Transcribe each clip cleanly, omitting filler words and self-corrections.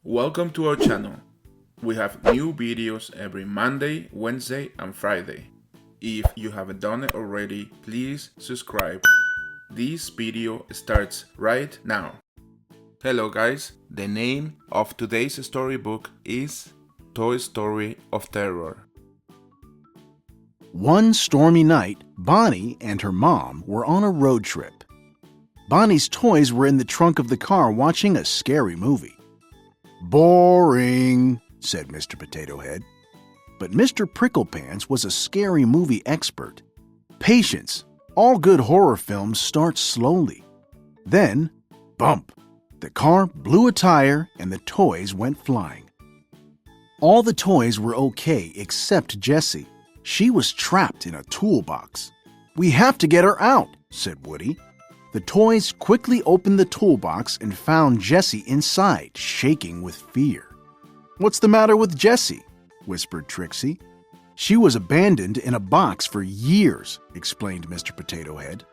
Welcome to our channel. We have new videos every Monday, Wednesday, and Friday. If you haven't done it already, please subscribe. This video starts right now. Hello guys, the name of today's storybook is Toy Story of Terror. One stormy night, Bonnie and her mom were on a road trip. Bonnie's toys were in the trunk of the car watching a scary movie. "Boring," said Mr. Potato Head. But Mr. Pricklepants was a scary movie expert. Patience. All good horror films start slowly. Then, bump! The car blew a tire and the toys went flying. All the toys were okay except Jessie. She was trapped in a toolbox. "We have to get her out," said Woody. The toys quickly opened the toolbox and found Jessie inside, shaking with fear. "What's the matter with Jessie?" whispered Trixie. "She was abandoned in a box for years," explained Mr. Potato Head.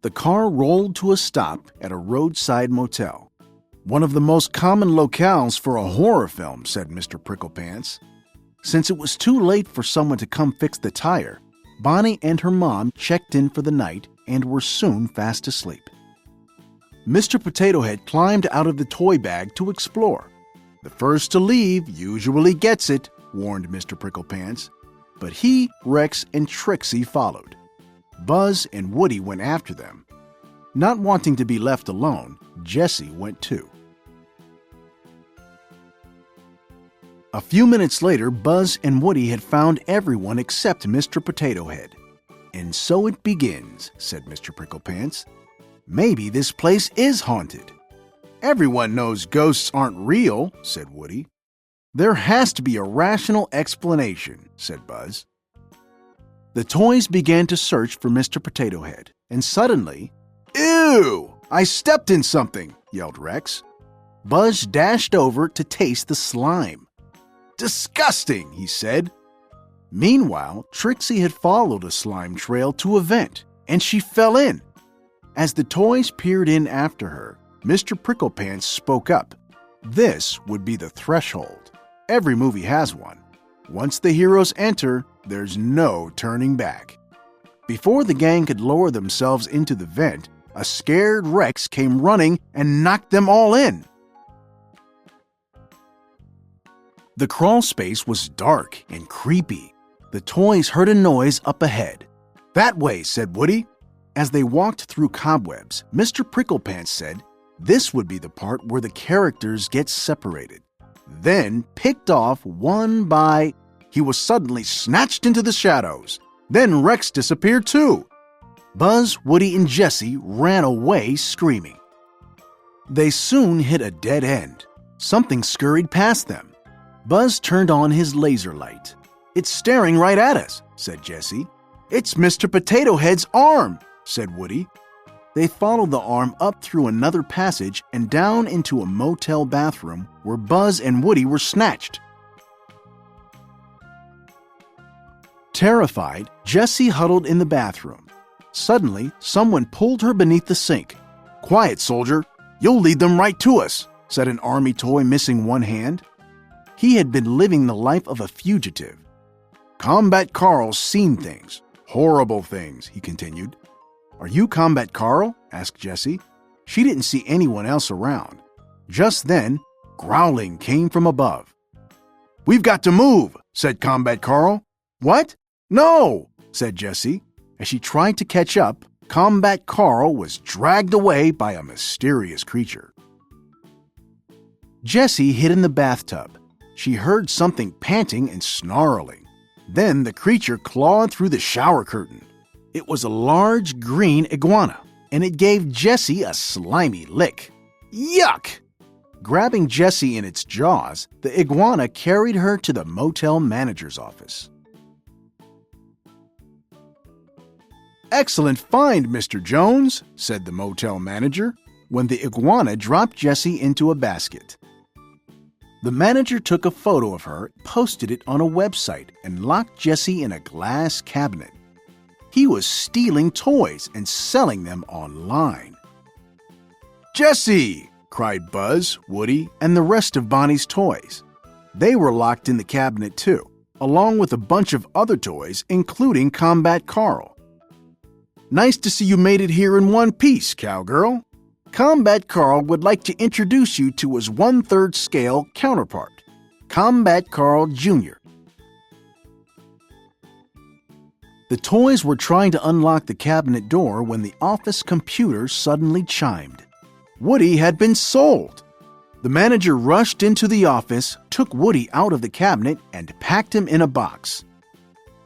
The car rolled to a stop at a roadside motel. "One of the most common locales for a horror film," said Mr. Pricklepants. Since it was too late for someone to come fix the tire, Bonnie and her mom checked in for the night and were soon fast asleep. Mr. Potato Head climbed out of the toy bag to explore. "The first to leave usually gets it," warned Mr. Pricklepants. But he, Rex, and Trixie followed. Buzz and Woody went after them. Not wanting to be left alone, Jessie went too. A few minutes later, Buzz and Woody had found everyone except Mr. Potato Head. "And so it begins," said Mr. Pricklepants. "Maybe this place is haunted." "Everyone knows ghosts aren't real," said Woody. "There has to be a rational explanation," said Buzz. The toys began to search for Mr. Potato Head, and suddenly, "Ew! I stepped in something!" yelled Rex. Buzz dashed over to taste the slime. "Disgusting," he said. Meanwhile, Trixie had followed a slime trail to a vent, and she fell in. As the toys peered in after her, Mr. Pricklepants spoke up. This would be the threshold. Every movie has one. Once the heroes enter, there's no turning back. Before the gang could lower themselves into the vent, a scared Rex came running and knocked them all in. The crawl space was dark and creepy. The toys heard a noise up ahead. "That way," said Woody. As they walked through cobwebs, Mr. Pricklepants said this would be the part where the characters get separated. Then, picked off one by... He was suddenly snatched into the shadows. Then Rex disappeared too. Buzz, Woody, and Jessie ran away screaming. They soon hit a dead end. Something scurried past them. Buzz turned on his laser light. "It's staring right at us," said Jessie. "It's Mr. Potato Head's arm," said Woody. They followed the arm up through another passage and down into a motel bathroom where Buzz and Woody were snatched. Terrified, Jessie huddled in the bathroom. Suddenly, someone pulled her beneath the sink. "Quiet, soldier. You'll lead them right to us," said an army toy missing one hand. He had been living the life of a fugitive. "Combat Carl's seen things. Horrible things," he continued. "Are you Combat Carl?" asked Jessie. She didn't see anyone else around. Just then, growling came from above. "We've got to move," said Combat Carl. "What? No," said Jessie. As she tried to catch up, Combat Carl was dragged away by a mysterious creature. Jessie hid in the bathtub. She heard something panting and snarling. Then the creature clawed through the shower curtain. It was a large green iguana, and it gave Jessie a slimy lick. Yuck! Grabbing Jessie in its jaws, the iguana carried her to the motel manager's office. "Excellent find, Mr. Jones," said the motel manager, when the iguana dropped Jessie into a basket. The manager took a photo of her, posted it on a website, and locked Jessie in a glass cabinet. He was stealing toys and selling them online. "Jessie!" cried Buzz, Woody, and the rest of Bonnie's toys. They were locked in the cabinet too, along with a bunch of other toys, including Combat Carl. Nice to see you made it here in one piece, cowgirl. Combat Carl would like to introduce you to his 1/3 scale counterpart, Combat Carl Jr. The toys were trying to unlock the cabinet door when the office computer suddenly chimed. Woody had been sold! The manager rushed into the office, took Woody out of the cabinet, and packed him in a box.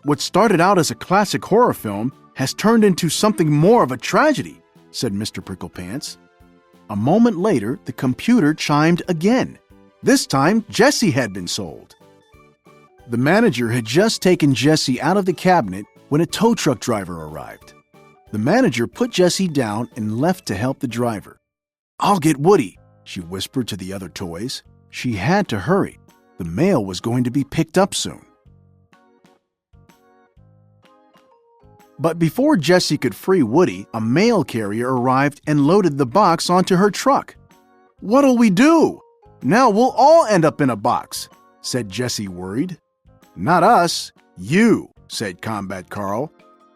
What started out as a classic horror film has turned into something more of a tragedy, said Mr. Pricklepants. A moment later, the computer chimed again. This time, Jessie had been sold. The manager had just taken Jessie out of the cabinet when a tow truck driver arrived. The manager put Jessie down and left to help the driver. "I'll get Woody," she whispered to the other toys. She had to hurry. The mail was going to be picked up soon. But before Jessie could free Woody, a mail carrier arrived and loaded the box onto her truck. "What'll we do? Now we'll all end up in a box," said Jessie, worried. "Not us, you," said Combat Carl.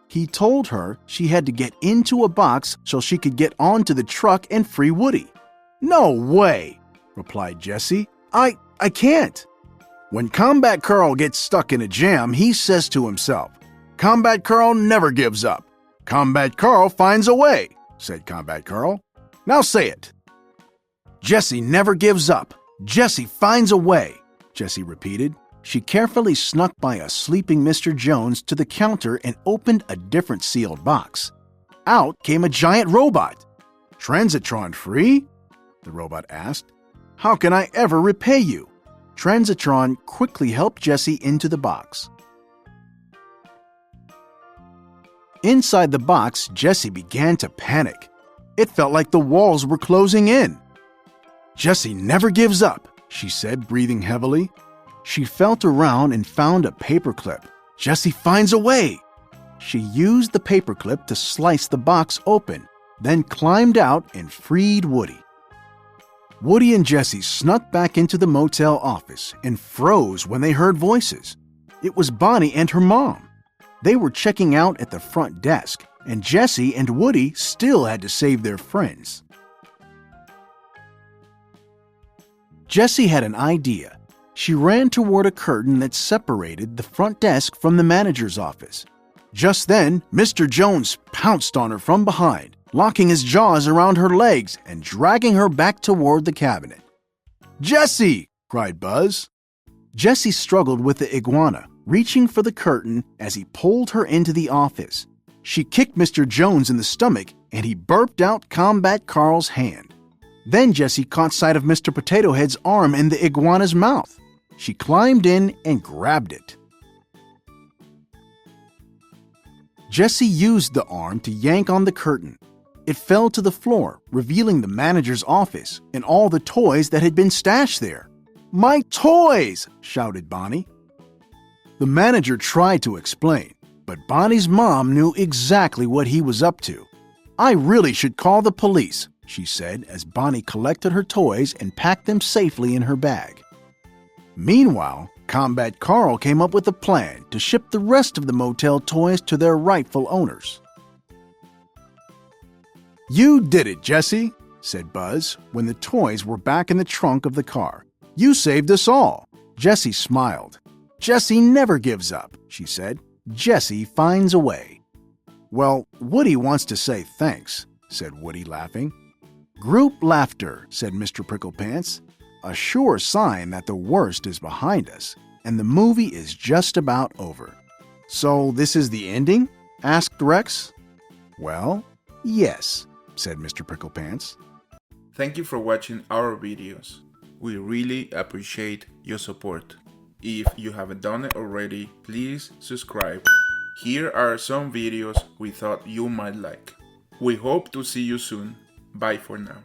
He told her she had to get into a box so she could get onto the truck and free Woody. "No way," replied Jessie. I can't." When Combat Carl gets stuck in a jam, he says to himself, "Combat Carl never gives up. Combat Carl finds a way," said Combat Carl. "Now say it." "Jessie never gives up. Jessie finds a way," Jessie repeated. She carefully snuck by a sleeping Mr. Jones to the counter and opened a different sealed box. Out came a giant robot. "Transitron free?" the robot asked. "How can I ever repay you?" Transitron quickly helped Jessie into the box. Inside the box, Jessie began to panic. It felt like the walls were closing in. "Jessie never gives up," she said, breathing heavily. She felt around and found a paperclip. "Jessie finds a way!" She used the paperclip to slice the box open, then climbed out and freed Woody. Woody and Jessie snuck back into the motel office and froze when they heard voices. It was Bonnie and her mom. They were checking out at the front desk, and Jessie and Woody still had to save their friends. Jessie had an idea. She ran toward a curtain that separated the front desk from the manager's office. Just then, Mr. Jones pounced on her from behind, locking his jaws around her legs and dragging her back toward the cabinet. "Jessie!" cried Buzz. Jessie struggled with the iguana, reaching for the curtain as he pulled her into the office. She kicked Mr. Jones in the stomach, and he burped out Combat Carl's hand. Then Jessie caught sight of Mr. Potato Head's arm in the iguana's mouth. She climbed in and grabbed it. Jessie used the arm to yank on the curtain. It fell to the floor, revealing the manager's office and all the toys that had been stashed there. "My toys!" shouted Bonnie. The manager tried to explain, but Bonnie's mom knew exactly what he was up to. "I really should call the police," she said as Bonnie collected her toys and packed them safely in her bag. Meanwhile, Combat Carl came up with a plan to ship the rest of the motel toys to their rightful owners. "You did it, Jessie," said Buzz when the toys were back in the trunk of the car. "You saved us all." Jessie smiled. "Jessie never gives up," she said. "Jessie finds a way." "Well, Woody wants to say thanks," said Woody, laughing. "Group laughter," said Mr. Pricklepants. "A sure sign that the worst is behind us, and the movie is just about over." "So this is the ending?" asked Rex. "Well, yes," said Mr. Pricklepants. Thank you for watching our videos. We really appreciate your support. If you haven't done it already, please subscribe. Here are some videos we thought you might like. We hope to see you soon. Bye for now.